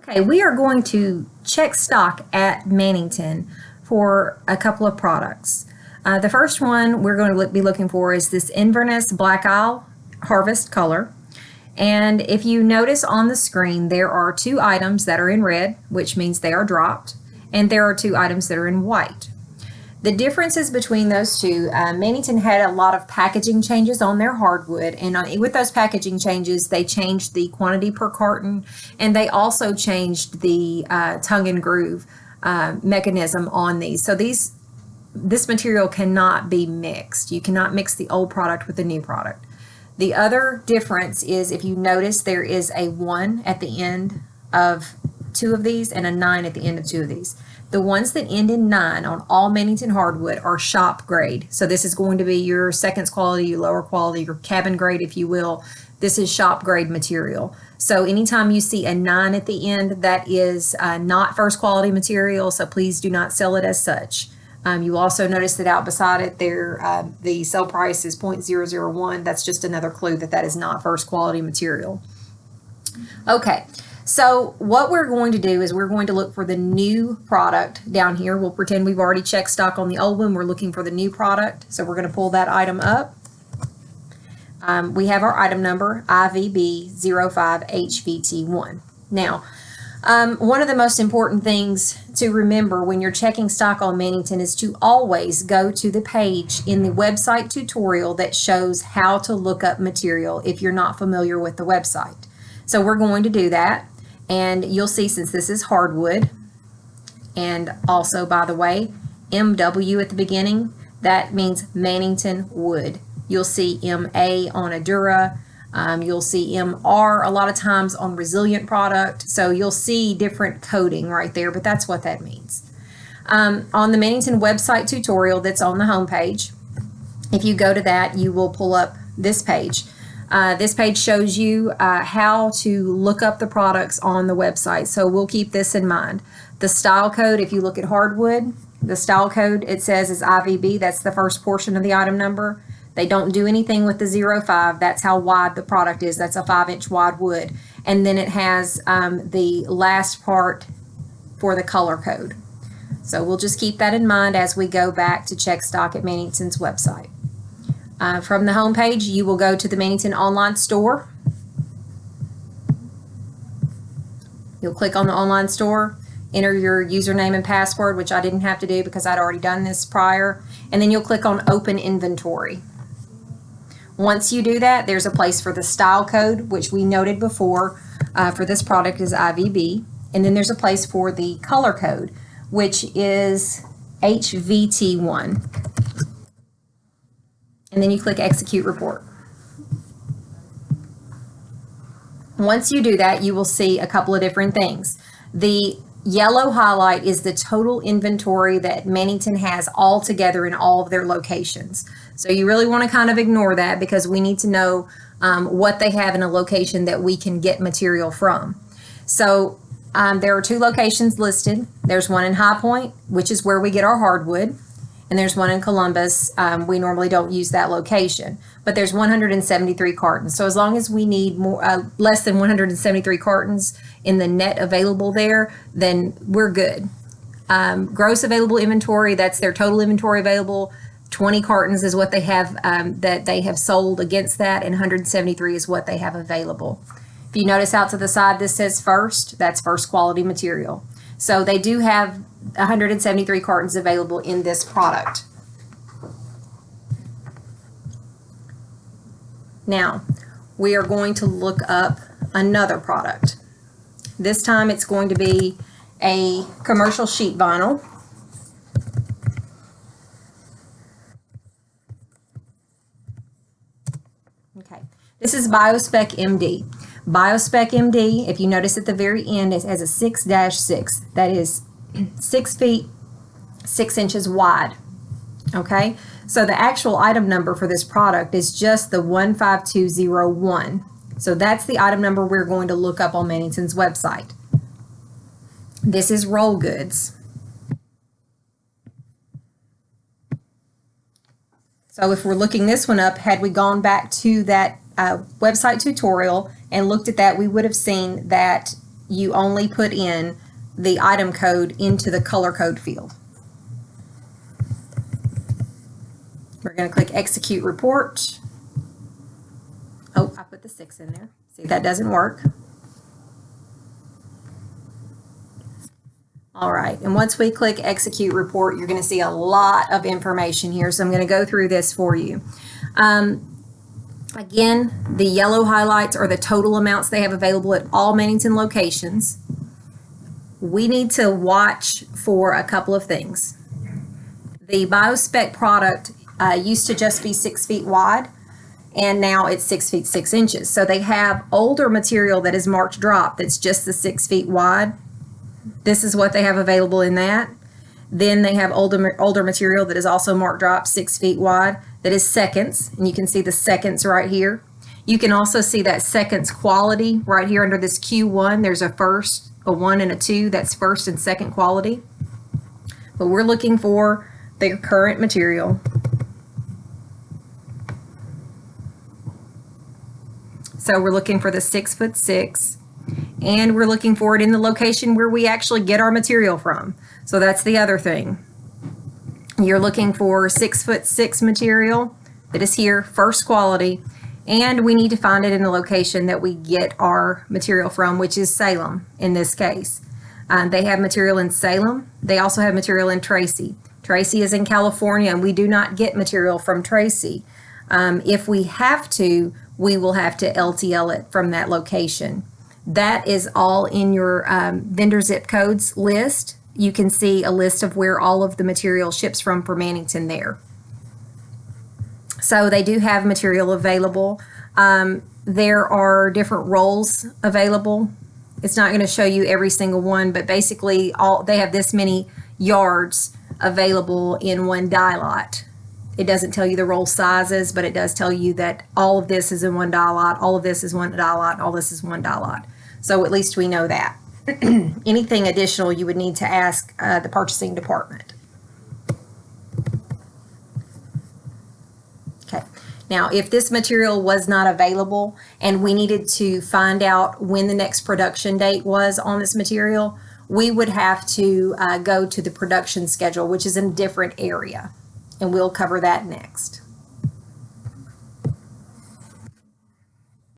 Okay, we are going to check stock at Mannington for a couple of products. The first one we're going to be looking for is this Inverness Black Isle Harvest Color. And if you notice on the screen, there are two items that are in red, which means they are dropped, and there are two items that are in white. The differences between those two, Mannington had a lot of packaging changes on their hardwood, and with those packaging changes, they changed the quantity per carton, and they also changed the tongue and groove mechanism on these. So this material cannot be mixed. You cannot mix the old product with the new product. The other difference is, if you notice, there is a 1 at the end of two of these and a 9 at the end of two of these. The ones that end in 9 on all Mannington hardwood are shop grade. So this is going to be your seconds quality, your lower quality, your cabin grade, if you will. This is shop grade material. So anytime you see a 9 at the end, that is not first quality material, so please do not sell it as such. You also notice that out beside it there, the sell price is 0.001. That's just another clue that that is not first quality material. Okay. So what we're going to do is we're going to look for the new product down here. We'll pretend we've already checked stock on the old one. We're looking for the new product. So we're going to pull that item up. We have our item number, IVB05HVT1. Now, one of the most important things to remember when you're checking stock on Mannington is to always go to the page in the website tutorial that shows how to look up material if you're not familiar with the website. So we're going to do that. And you'll see, since this is hardwood, and also, by the way, MW at the beginning, that means Mannington wood. You'll see MA on Adura. You'll see MR a lot of times on resilient product. So you'll see different coding right there, but that's what that means. On the Mannington website tutorial that's on the home page, if you go to that, you will pull up this page. This page shows you how to look up the products on the website, so we'll keep this in mind. The style code, if you look at hardwood, the style code, it says is IVB. That's the first portion of the item number. They don't do anything with the 0.5. That's how wide the product is. That's a 5-inch wide wood. And then it has the last part for the color code. So we'll just keep that in mind as we go back to check stock at Mannington's website. From the home page, you will go to the Mannington online store. You'll click on the online store, enter your username and password, which I didn't have to do because I'd already done this prior, and then you'll click on Open Inventory. Once you do that, there's a place for the style code, which we noted before for this product is IVB, and then there's a place for the color code, which is HVT1. And then you click Execute Report. Once you do that, you will see a couple of different things. The yellow highlight is the total inventory that Mannington has all together in all of their locations. So you really want to kind of ignore that because we need to know what they have in a location that we can get material from. So there are two locations listed. There's one in High Point, which is where we get our hardwood. And there's one in Columbus. We normally don't use that location, but there's 173 cartons. So as long as we need less than 173 cartons in the net available there, then we're good. Gross available inventory, that's their total inventory available. 20 cartons is what they have that they have sold against that, and 173 is what they have available. If you notice out to the side, this says first, that's first quality material. So they do have 173 cartons available in this product. Now, we are going to look up another product. This time it's going to be a commercial sheet vinyl. Okay, this is BioSpec MD. BioSpec MD, if you notice at the very end, it has a 6-6. That is 6 feet, 6 inches wide. Okay, so the actual item number for this product is just the 15201. So that's the item number we're going to look up on Mannington's website. This is roll goods. So if we're looking this one up, had we gone back to that website tutorial and looked at that, we would have seen that you only put in the item code into the color code field. We're going to click execute report. Oh, I put the 6 in there. See, that doesn't work. All right, and once we click execute report, you're going to see a lot of information here. So I'm going to go through this for you. Again, the yellow highlights are the total amounts they have available at all Mannington locations. We need to watch for a couple of things. The BioSpec product used to just be 6 feet wide, and now it's 6 feet 6 inches. So they have older material that is marked drop that's just the 6 feet wide. This is what they have available in that. Then they have older material that is also marked drop 6 feet wide that is seconds, and you can see the seconds right here. You can also see that seconds quality right here under this Q1. There's a first, a 1, and a 2. That's first and second quality. But we're looking for their current material. So we're looking for the 6 foot 6, and we're looking for it in the location where we actually get our material from. So that's the other thing. You're looking for 6 foot 6 material that is here, first quality, and we need to find it in the location that we get our material from, which is Salem in this case. They have material in Salem. They also have material in Tracy. Tracy is in California, and we do not get material from Tracy. If we have to, we will have to LTL it from that location. That is all in your vendor zip codes list. You can see a list of where all of the material ships from for Mannington there. So they do have material available. There are different rolls available. It's not going to show you every single one, but basically they have this many yards available in one die lot. It doesn't tell you the roll sizes, but it does tell you that all of this is in one die lot, all of this is one die lot, all this is one die lot. So at least we know that. Anything additional you would need to ask the purchasing department. Okay. Now, if this material was not available and we needed to find out when the next production date was on this material, we would have to go to the production schedule, which is in a different area, and we'll cover that next.